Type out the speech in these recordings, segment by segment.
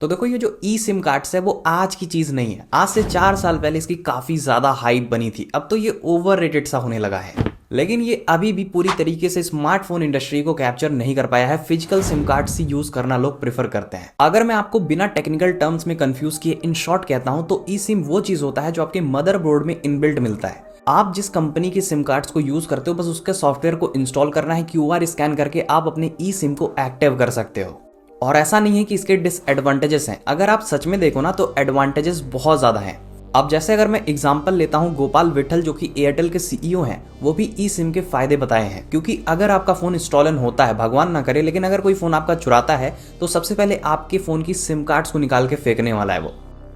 तो देखो ये जो ई सिम कार्ड्स है वो आज की चीज नहीं है। आज से 4 साल पहले इसकी काफी ज्यादा हाइप बनी थी। अब तो ये ओवररेटेड सा होने लगा है, लेकिन ये अभी भी पूरी तरीके से स्मार्टफोन इंडस्ट्री को कैप्चर नहीं कर पाया है। फिजिकल सिम कार्ड से यूज करना लोग प्रेफर करते हैं। अगर मैं आपको बिना टेक्निकल टर्म्स में कंफ्यूज किए इन शॉर्ट कहता हूं तो ई सिम वो चीज होता है जो आपके मदरबोर्ड में इनबिल्ट मिलता है। आप जिस कंपनी के सिम कार्ड्स को यूज करते हो बस उसके सॉफ्टवेयर को इंस्टॉल करना है, क्यूआर स्कैन करके आप अपने ई सिम को एक्टिव कर सकते हो। और ऐसा नहीं है कि इसके डिसएडवांटेजेस हैं। अगर आप सच में देखो ना तो एडवांटेजेस बहुत ज्यादा हैं। अब जैसे अगर मैं एग्जांपल लेता हूं, गोपाल विठल जो कि एयरटेल के सीईओ हैं, वो भी ई सिम के फायदे बताए हैं। क्योंकि अगर आपका फोन स्टॉलन होता है, भगवान ना करे, लेकिन अगर कोई फोन आपका चुराता है तो सबसे पहले आपके फोन की सिम कार्ड्स को निकाल के फेंकने वाला है वो,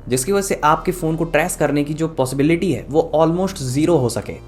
जिसकी वजह से आपके फोन को ट्रेस करने की जो पॉसिबिलिटी है वो ऑलमोस्ट जीरो हो सके।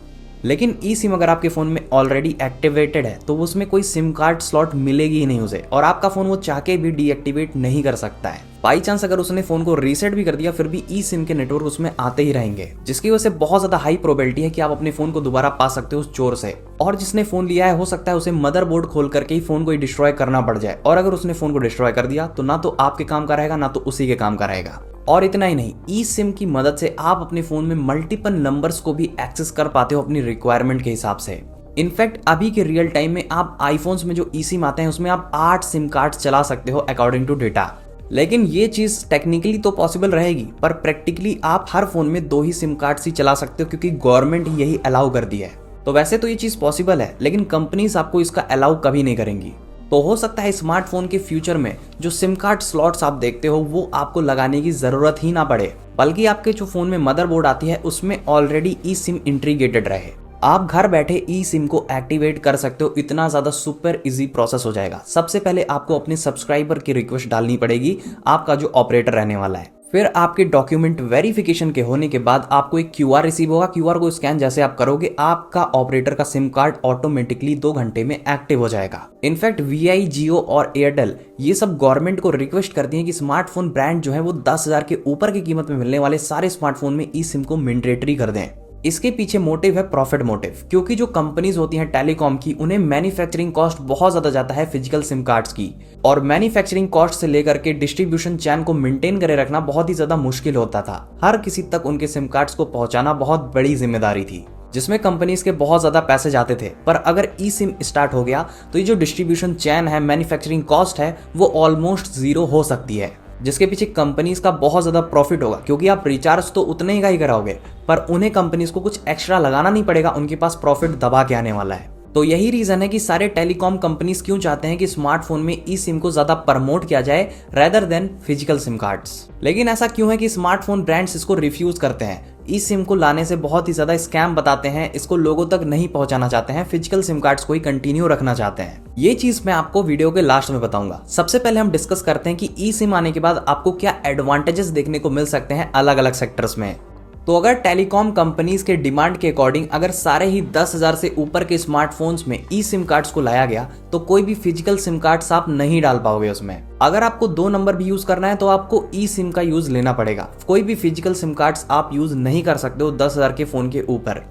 लेकिन ई सिम अगर आपके फोन में ऑलरेडी एक्टिवेटेड है तो उसमें कोई सिम कार्ड स्लॉट मिलेगी ही नहीं उसे, और आपका फोन वो चाह के भी डीएक्टिवेट नहीं कर सकता है। बाई चांस अगर उसने फोन को रीसेट भी कर दिया फिर भी ई सिम के नेटवर्क उसमें आते ही रहेंगे, जिसकी वजह से बहुत ज्यादा हाई प्रोबेबिलिटी है कि आप अपने फोन को दोबारा पा सकते हो उस चोर से। और जिसने फोन लिया है हो सकता है उसे मदरबोर्ड खोल करके ही फोन को डिस्ट्रॉय करना पड़ जाए, और अगर उसने फोन को डिस्ट्रॉय कर दिया तो ना तो आपके काम का रहेगा ना तो उसी के काम का रहेगा। और इतना ही नहीं, ई सिम की मदद से आप अपने फोन में मल्टीपल नंबर्स को भी एक्सेस कर पाते हो अपनी रिक्वायरमेंट के हिसाब से। इनफैक्ट अभी के रियल टाइम में आप आईफोन्स में जो ई सिम आते हैं उसमें आप 8 सिम कार्ड चला सकते हो अकॉर्डिंग टू डेटा। लेकिन ये चीज टेक्निकली तो पॉसिबल रहेगी, पर प्रैक्टिकली आप हर फोन में 2 ही सिम कार्ड ही चला सकते हो, क्योंकि गवर्नमेंट ही यही अलाउ कर दी है। तो वैसे तो ये चीज पॉसिबल है, लेकिन कंपनीज आपको इसका अलाउ कभी नहीं करेंगी। तो हो सकता है स्मार्टफोन के फ्यूचर में जो सिम कार्ड स्लॉट्स आप देखते हो वो आपको लगाने की जरूरत ही ना पड़े, बल्कि आपके जो फोन में मदरबोर्ड आती है उसमें ऑलरेडी ई सिम इंटीग्रेटेड रहे। आप घर बैठे ई सिम को एक्टिवेट कर सकते हो। इतना ज्यादा सुपर इजी प्रोसेस हो जाएगा। सबसे पहले आपको अपने सब्सक्राइबर की रिक्वेस्ट डालनी पड़ेगी, आपका जो ऑपरेटर रहने वाला है। फिर आपके डॉक्यूमेंट वेरिफिकेशन के होने के बाद आपको एक क्यूआर रिसीव होगा। क्यूआर को स्कैन जैसे आप करोगे आपका ऑपरेटर का सिम कार्ड ऑटोमेटिकली 2 घंटे में एक्टिव हो जाएगा। इनफैक्ट वीआई, जियो और एयरटेल ये सब गवर्नमेंट को रिक्वेस्ट करती हैं कि स्मार्टफोन ब्रांड जो है वो 10,000 के ऊपर की कीमत में मिलने वाले सारे स्मार्टफोन में ई सिम को मैंडेटरी कर दें। इसके पीछे मोटिव है प्रॉफिट मोटिव, क्योंकि जो कंपनीज होती हैं टेलीकॉम की उन्हें मैन्युफैक्चरिंग कॉस्ट बहुत ज्यादा जाता है फिजिकल सिम कार्ड्स की, और मैन्युफैक्चरिंग कॉस्ट से लेकर के डिस्ट्रीब्यूशन चैन को मेंटेन करे रखना बहुत ही ज्यादा मुश्किल होता था। हर किसी तक उनके सिम कार्ड्स को पहुंचाना बहुत बड़ी जिम्मेदारी थी, जिसमें कंपनीज के बहुत ज्यादा पैसे जाते थे। पर अगर ई सिम स्टार्ट हो गया तो ये जो डिस्ट्रीब्यूशन चैन है, मैन्युफैक्चरिंग कॉस्ट है, वो ऑलमोस्ट जीरो हो सकती है, जिसके पीछे कंपनीज का बहुत ज्यादा प्रॉफिट होगा। क्योंकि आप रिचार्ज तो उतने ही का ही कराओगे, पर उन्हें कंपनीज को कुछ एक्स्ट्रा लगाना नहीं पड़ेगा, उनके पास प्रॉफिट दबा के आने वाला है। तो यही रीजन है कि सारे टेलीकॉम कंपनीज क्यों चाहते हैं कि स्मार्टफोन में ई सिम को ज्यादा प्रमोट किया जाए rather than physical SIM cards. लेकिन ऐसा क्यों है कि स्मार्टफोन ब्रांड्स इसको रिफ्यूज करते हैं? ई सिम को लाने से बहुत ही ज्यादा स्कैम बताते हैं, इसको लोगों तक नहीं पहुंचाना चाहते हैं, फिजिकल सिम कार्ड्स को ही कंटिन्यू रखना चाहते हैं। ये चीज मैं आपको वीडियो के लास्ट में बताऊंगा। सबसे पहले हम डिस्कस करते हैं कि ई सिम आने के बाद आपको क्या एडवांटेजेस देखने को मिल सकते हैं अलग अलग सेक्टर्स में। तो अगर टेलीकॉम कंपनीज के डिमांड के अकॉर्डिंग अगर सारे ही 10,000 से ऊपर के स्मार्टफोन्स में ई सिम कार्ड्स को लाया गया तो कोई भी फिजिकल सिम कार्ड्स आप नहीं डाल पाओगे उसमें। अगर आपको 2 नंबर भी यूज करना है तो आपको ई सिम का यूज लेना पड़ेगा। कोई भी फिजिकल सिम कार्ड्स आप यूज नहीं कर सकते हो 10,000 के फोन के ऊपर।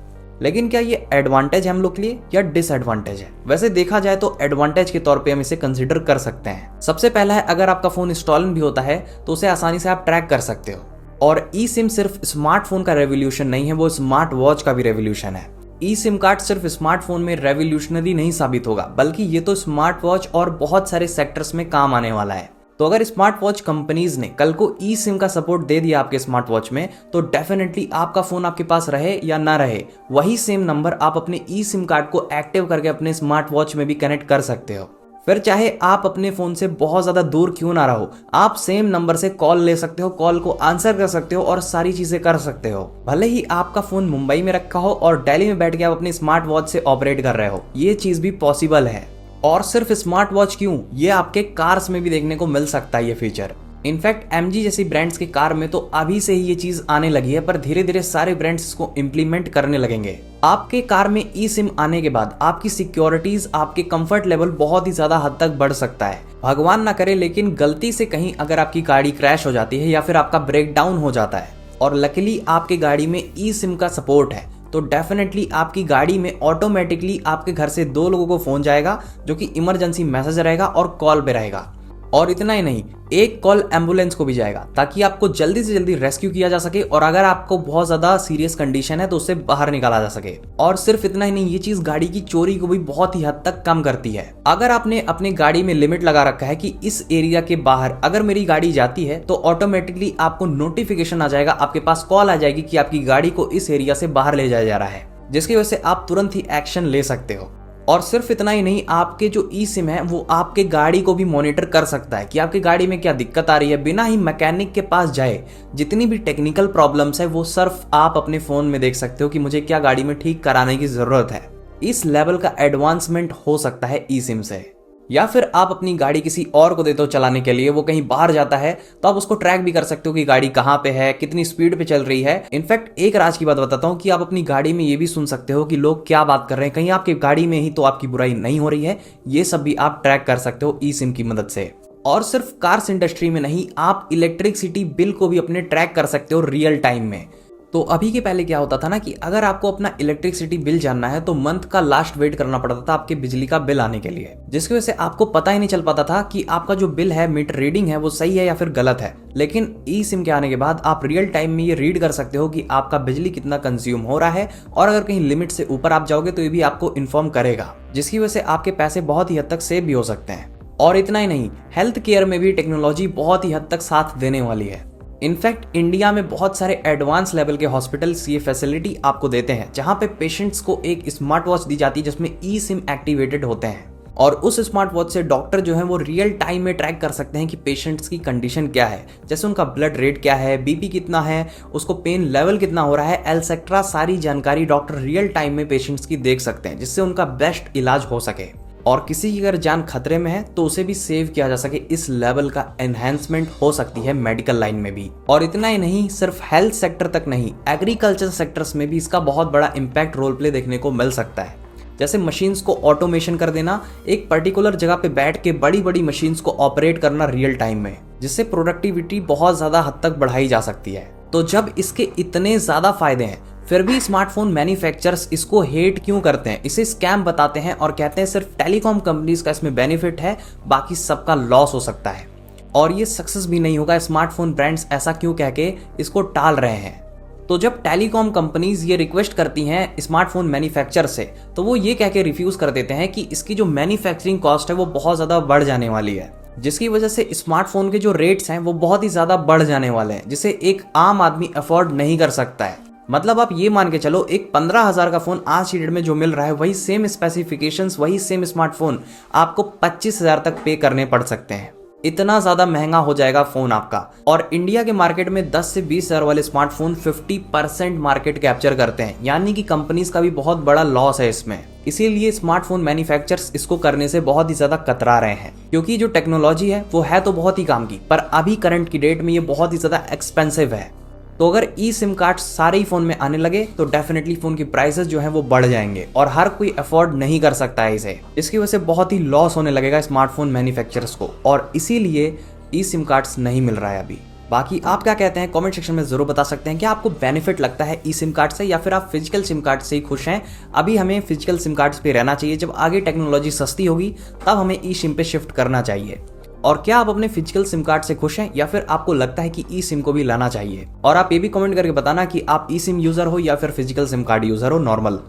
लेकिन क्या ये एडवांटेज है हम लोग के लिए या डिसएडवांटेज है? वैसे देखा जाए तो एडवांटेज के तौर पे हम इसे कंसीडर कर सकते हैं। सबसे पहला है, अगर आपका फोन स्टॉलन भी होता है तो उसे आसानी से आप ट्रैक कर सकते हो। और ई सिम सिर्फ स्मार्टफोन का रेवोल्यूशन नहीं है, वो स्मार्ट वॉच का भी रेवोल्यूशन है। ई सिम कार्ड सिर्फ स्मार्टफोन में रेवोल्यूशनरी नहीं साबित होगा, बल्कि ये तो स्मार्ट वॉच और बहुत सारे सेक्टर्स में काम आने वाला है। तो अगर स्मार्ट वॉच कंपनीज ने कल को ई सिम का सपोर्ट दे दिया आपके स्मार्ट वॉच में, तो डेफिनेटली आपका फोन आपके पास रहे या ना रहे, वही सेम नंबर आप अपने ई सिम कार्ड को एक्टिव करके अपने स्मार्ट वॉच में भी कनेक्ट कर सकते हो। फिर चाहे आप अपने फोन से बहुत ज्यादा दूर क्यों ना रहो, आप सेम नंबर से कॉल ले सकते हो, कॉल को आंसर कर सकते हो और सारी चीजें कर सकते हो। भले ही आपका फोन मुंबई में रखा हो और दिल्ली में बैठ के आप अपनी स्मार्ट वॉच से ऑपरेट कर रहे हो, ये चीज भी पॉसिबल है। और सिर्फ स्मार्ट वॉच क्यों, ये आपके कार्स में भी देखने को मिल सकता है ये फीचर। इनफैक्ट एमजी जैसी ब्रांड्स की कार में तो अभी से ही ये चीज आने लगी है, पर धीरे धीरे सारे ब्रांड्स इसको इम्प्लीमेंट करने लगेंगे। आपके कार में ई सिम आने के बाद आपकी सिक्योरिटीज, आपके कंफर्ट लेवल बहुत ही ज्यादा हद तक बढ़ सकता है। भगवान ना करे लेकिन गलती से कहीं अगर आपकी गाड़ी क्रैश हो जाती है या फिर आपका ब्रेक डाउन हो जाता है और लकीली आपकी गाड़ी में ई सिम का सपोर्ट है, तो डेफिनेटली आपकी गाड़ी में ऑटोमेटिकली आपके घर से 2 लोगों को फोन जाएगा जो कि इमरजेंसी मैसेज रहेगा और कॉल पे रहेगा। और इतना ही नहीं, एक कॉल एम्बुलेंस को भी जाएगा ताकि आपको जल्दी से जल्दी रेस्क्यू किया जा सके और अगर आपको बहुत ज्यादा सीरियस कंडीशन है तो उससे बाहर निकाला जा सके। और सिर्फ इतना ही नहीं, ये चीज गाड़ी की चोरी को भी बहुत ही हद तक कम करती है। अगर आपने अपने गाड़ी में लिमिट लगा रखा है कि इस एरिया के बाहर अगर मेरी गाड़ी जाती है तो ऑटोमेटिकली आपको नोटिफिकेशन आ जाएगा, आपके पास कॉल आ जाएगी कि आपकी गाड़ी को इस एरिया से बाहर ले जाया जा रहा है, जिसकी वजह से आप तुरंत ही एक्शन ले सकते हो। और सिर्फ इतना ही नहीं, आपके जो ई सिम है वो आपके गाड़ी को भी मॉनिटर कर सकता है कि आपकी गाड़ी में क्या दिक्कत आ रही है, बिना ही मैकेनिक के पास जाए। जितनी भी टेक्निकल प्रॉब्लम्स है वो सिर्फ आप अपने फोन में देख सकते हो कि मुझे क्या गाड़ी में ठीक कराने की जरूरत है। इस लेवल का एडवांसमेंट हो सकता है ई सिम से। या फिर आप अपनी गाड़ी किसी और को देते हो चलाने के लिए, वो कहीं बाहर जाता है तो आप उसको ट्रैक भी कर सकते हो कि गाड़ी कहाँ पे है, कितनी स्पीड पे चल रही है। इनफैक्ट एक राज की बात बताता हूँ कि आप अपनी गाड़ी में ये भी सुन सकते हो कि लोग क्या बात कर रहे हैं, कहीं आपकी गाड़ी में ही तो आपकी बुराई नहीं हो रही है। ये सब भी आप ट्रैक कर सकते हो ई सिम की मदद से। और सिर्फ कार्स इंडस्ट्री में नहीं, आप इलेक्ट्रिसिटी बिल को भी अपने ट्रैक कर सकते हो रियल टाइम में। तो अभी के पहले क्या होता था ना कि अगर आपको अपना इलेक्ट्रिसिटी बिल जानना है तो मंथ का लास्ट वेट करना पड़ता था आपके बिजली का बिल आने के लिए, जिसकी वजह से आपको पता ही नहीं चल पाता था कि आपका जो बिल है, मीटर रीडिंग है, वो सही है या फिर गलत है। लेकिन ई सिम के आने के बाद आप रियल टाइम में ये रीड कर सकते हो कि आपका बिजली कितना कंज्यूम हो रहा है और अगर कहीं लिमिट से ऊपर आप जाओगे तो ये भी आपको इन्फॉर्म करेगा, जिसकी वजह से आपके पैसे बहुत ही हद तक सेव भी हो सकते हैं। और इतना ही नहीं, हेल्थ केयर में भी टेक्नोलॉजी बहुत ही हद तक साथ देने वाली है। इनफैक्ट इंडिया में बहुत सारे एडवांस लेवल के हॉस्पिटल्स ये फैसिलिटी आपको देते हैं, जहां पे पेशेंट्स को एक स्मार्ट वॉच दी जाती है जिसमें ई सिम एक्टिवेटेड होते हैं। और उस स्मार्ट वॉच से डॉक्टर जो है वो रियल टाइम में ट्रैक कर सकते हैं कि पेशेंट्स की कंडीशन क्या है, जैसे उनका ब्लड रेट क्या है, बीपी कितना है, उसको पेन लेवल कितना हो रहा है, एटसेट्रा सारी जानकारी डॉक्टर रियल टाइम में पेशेंट्स की देख सकते हैं, जिससे उनका बेस्ट इलाज हो सके और किसी की अगर जान खतरे में है तो उसे भी सेव किया जा सके। इस लेवल का एनहेंसमेंट हो सकती है मेडिकल लाइन में भी। और इतना ही नहीं, सिर्फ हेल्थ सेक्टर तक नहीं, एग्रीकल्चर सेक्टर्स में भी इसका बहुत बड़ा इम्पैक्ट रोल प्ले देखने को मिल सकता है। जैसे मशीन्स को ऑटोमेशन कर देना, एक पर्टिकुलर जगह पे बैठ के बड़ी बड़ी मशीन्स को ऑपरेट करना रियल टाइम में, जिससे प्रोडक्टिविटी बहुत ज्यादा हद तक बढ़ाई जा सकती है। तो जब इसके इतने ज्यादा फायदे हैं फिर भी स्मार्टफोन मैन्युफैक्चरर्स इसको हेट क्यों करते हैं, इसे स्कैम बताते हैं और कहते हैं सिर्फ टेलीकॉम कंपनीज का इसमें बेनिफिट है, बाकी सबका लॉस हो सकता है और ये सक्सेस भी नहीं होगा। स्मार्टफोन ब्रांड्स ऐसा क्यों कह के इसको टाल रहे हैं? तो जब टेलीकॉम कंपनीज ये रिक्वेस्ट करती हैं स्मार्टफोन मैन्युफैक्चरर से, तो वो ये कह के रिफ्यूज कर देते हैं कि इसकी जो मैन्युफैक्चरिंग कॉस्ट है वो बहुत ज्यादा बढ़ जाने वाली है, जिसकी वजह से स्मार्टफोन के जो रेट्स हैं वो बहुत ही ज्यादा बढ़ जाने वाले हैं, जिसे एक आम आदमी अफोर्ड नहीं कर सकता है। मतलब आप ये मान के चलो, एक 15,000 का फोन आज की डेट में जो मिल रहा है वही सेम स्पेसिफिकेशंस, वही सेम स्मार्टफोन आपको 25,000 तक पे करने पड़ सकते हैं। इतना ज्यादा महंगा हो जाएगा फोन आपका। और इंडिया के मार्केट में 10 से 20,000 वाले स्मार्टफोन 50% मार्केट कैप्चर करते हैं, यानी कि कंपनीज का भी बहुत बड़ा लॉस है इसमें। इसीलिए स्मार्टफोन मैन्युफैक्चरर्स इसको करने से बहुत ही ज्यादा कतरा रहे हैं, क्योंकि जो टेक्नोलॉजी है वो है तो बहुत ही काम की, पर अभी करंट की डेट में ये बहुत ही ज्यादा एक्सपेंसिव है। तो अगर ई सिम कार्ड सारे ही फोन में आने लगे तो डेफिनेटली फोन की प्राइसेस जो है वो बढ़ जाएंगे और हर कोई अफोर्ड नहीं कर सकता है इसे। इसकी वजह से बहुत ही लॉस होने लगेगा स्मार्टफोन मैन्युफैक्चरर्स को और इसीलिए ई सिम कार्ड्स नहीं मिल रहा है अभी। बाकी आप क्या कहते हैं कमेंट सेक्शन में जरूर बता सकते हैं। क्या आपको बेनिफिट लगता है ई सिम कार्ड से या फिर आप फिजिकल सिम कार्ड से ही खुश हैं? अभी हमें फिजिकल सिम कार्ड्स पे रहना चाहिए, जब आगे टेक्नोलॉजी सस्ती होगी तब हमें ई सिम पे शिफ्ट करना चाहिए। और क्या आप अपने फिजिकल सिम कार्ड से खुश हैं या फिर आपको लगता है कि ई सिम को भी लाना चाहिए? और आप ये भी कमेंट करके बताना कि आप ई सिम यूजर हो या फिर फिजिकल सिम कार्ड यूजर हो नॉर्मल।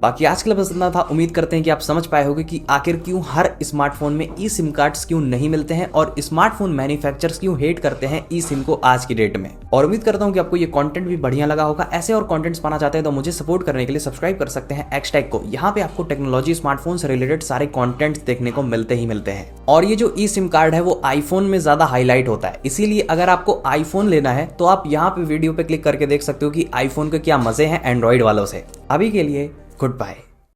बाकी आज के लिए बस इतना था। उम्मीद करते हैं कि आप समझ पाए होंगे कि आखिर क्यों हर स्मार्टफोन में ई सिम कार्ड्स क्यों नहीं मिलते हैं और स्मार्टफोन मैन्युफैक्चरर्स क्यों हेट करते हैं ई सिम को आज की डेट में। और उम्मीद करता हूं कि आपको ये कंटेंट भी बढ़िया लगा होगा। ऐसे और कंटेंट्स पाना चाहते हैं तो मुझे सपोर्ट करने के लिए सब्सक्राइब कर सकते हैं एक्सटेक को। यहाँ पे आपको टेक्नोलॉजी स्मार्टफोन से रिलेटेड सारे कॉन्टेंट्स देखने को मिलते ही मिलते हैं। और ये जो ई सिम कार्ड है वो आईफोन में ज्यादा हाईलाइट होता है, इसीलिए अगर आपको आईफोन लेना है तो आप यहाँ पे वीडियो पे क्लिक करके देख सकते हो कि आईफोन के क्या मजे हैं एंड्रॉइड वालों से। अभी के लिए गुड बाय।